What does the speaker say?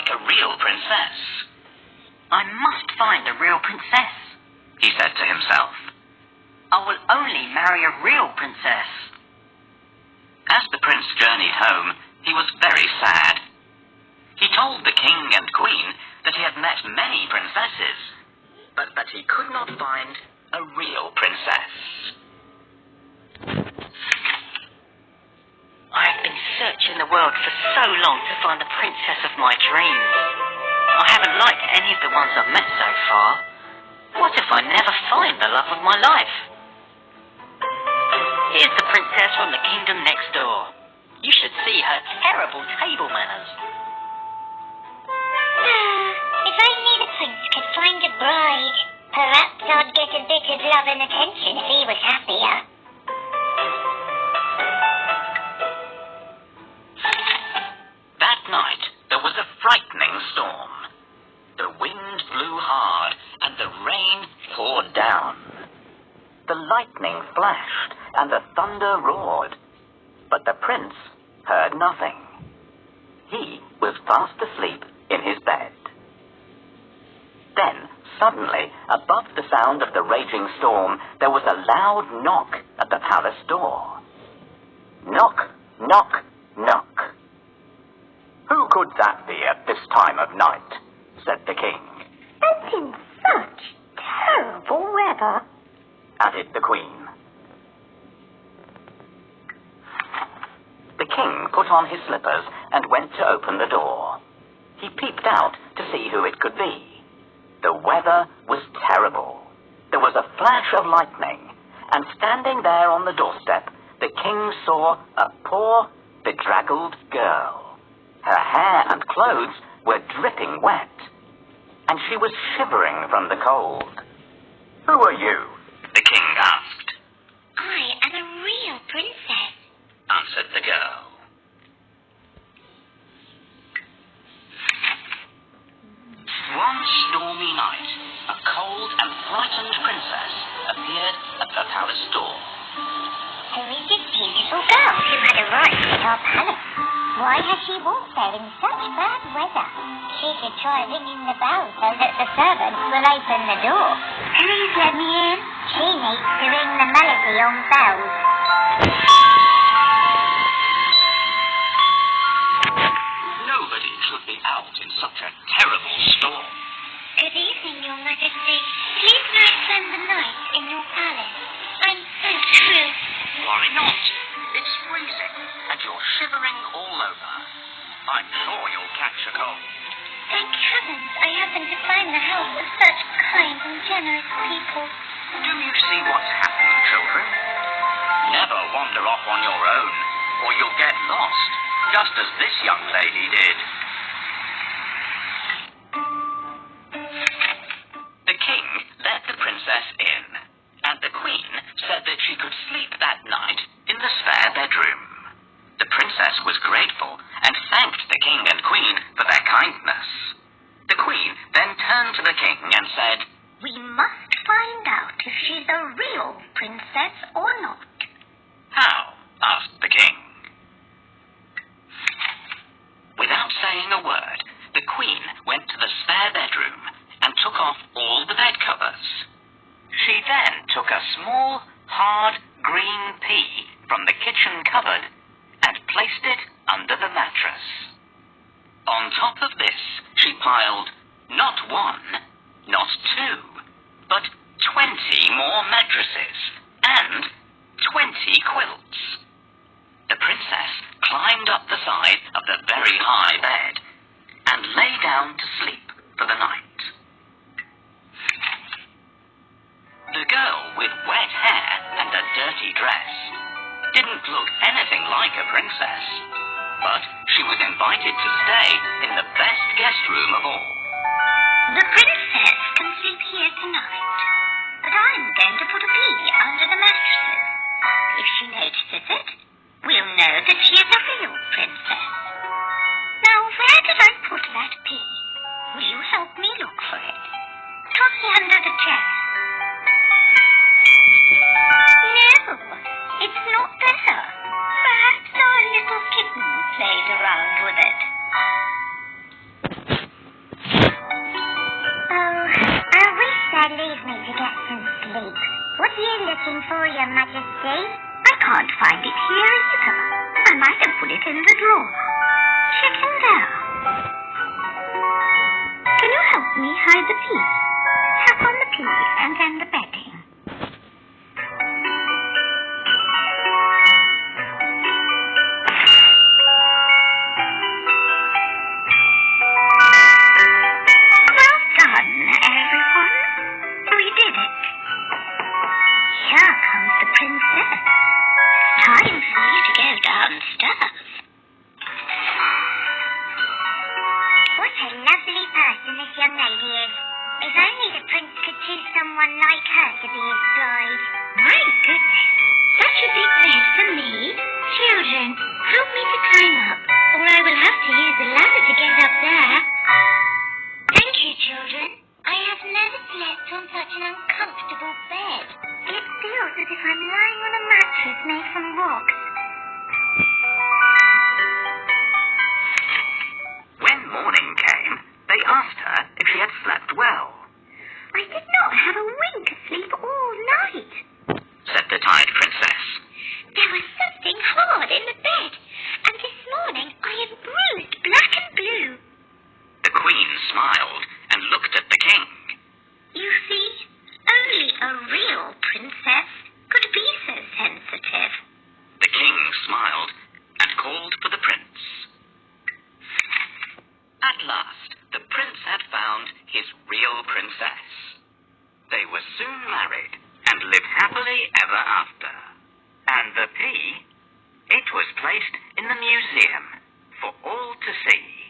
like a real princess. I must find a real princess, He said to himself. I will only marry a real princess. As the prince journeyed home, he was very sad. He told the king and queen that he had met many princesses, but that he could not find a real princess. I have been searching the world for so long to find the princess of my dreams. I haven't liked any of the ones I've met so far. What if I never find the love of my life? Here's the princess from the kingdom next door. You should see her terrible table manners. If only the prince could find a bride, perhaps I'd get a bit of love and attention if he was happier. That night, there was a frightening storm. The wind blew hard, and the rain poured down. The lightning flashed, and the thunder roared. But the prince heard nothing. He was fast asleep in his bed. Then, suddenly, above the sound of the raging storm, there was a loud knock at the palace door. Knock, knock, knock. "Who could that be at this time of night?" said the king. And in such terrible weather, added the queen. The king put on his slippers and went to open the door. He peeped out to see who it could be. The weather was terrible. There was a flash of lightning, and standing there on the doorstep, the king saw a poor, bedraggled girl. Her hair and clothes were dripping wet, and she was shivering from the cold. "Who are you?" the king asked. I am a real princess. Answered the girl. One stormy night, a cold and frightened princess appeared at the palace door. Who is this beautiful girl who had arrived at our palace? Why has she walked there in such bad weather? She could try ringing the bell so that the servants will open the door. Please let me in. She needs to ring the melody on bells. Nobody should be out in such a terrible storm. Good evening, Your Majesty. Please may I spend the night in your palace? I'm so true. Why not? It's freezing, and you're shivering all over. I'm sure you'll catch a cold. Thank heavens I happen to find the house of such kind and generous people. Do you see what's happening, children? Never wander off on your own, or you'll get lost, just as this young lady did. The king let the princess in, and the queen said that she could sleep that night in the spare bedroom. The princess was grateful and thanked the king and queen for their kindness. The queen then turned to the king and said, We must find out if she's a real princess or not. "How?" asked the king. Without saying a word, the queen went to the spare bedroom and took off all the bed covers. She then took a small, hard, green pea from the kitchen cupboard and placed it under the mattress. On top of this, she piled not one, not two, but 20 more mattresses and 20 quilts. The princess climbed up the side of the very high bed and lay down to sleep for the night. The girl with wet hair and a dirty dress didn't look anything like a princess, but she was invited to stay in the best guest room of all. The princess can sleep here tonight, but I'm going to put a pea under the mattresses. If she notices it, we'll know that she is a real princess. Now, where did I put that pea? Will you help me look for it? Toss it under the chair. No, it's not there. Perhaps our little kitten played around with it. here looking for Your Majesty. I can't find it here either. I might have put it in the drawer. Chicken there. Can you help me hide the pea? Tap on the pea and then the bedding. Well done, everyone. We did it. Here comes the princess. Time for you to go downstairs. What a lovely person this young lady is. If only the prince could choose someone like her to be his bride. My goodness, such a big bed for me. Children, help me to climb up, or I will have to use the ladder to get up there. Thank you, children. I have never slept on such an uncomfortable bed. It feels as if I'm lying on a mattress made from rocks. When morning came, they asked her if she had slept well, I did not have a wink of sleep all night. said the tired princess. There was something hard in the bed, and this morning I am bruised black and blue. The queen smiled and looked at the king. You see, only a real princess could be so sensitive. The king smiled and called for the prince. At last, the prince had found his real princess. They were soon married and lived happily ever after. And the pea, it was placed in the museum for all to see.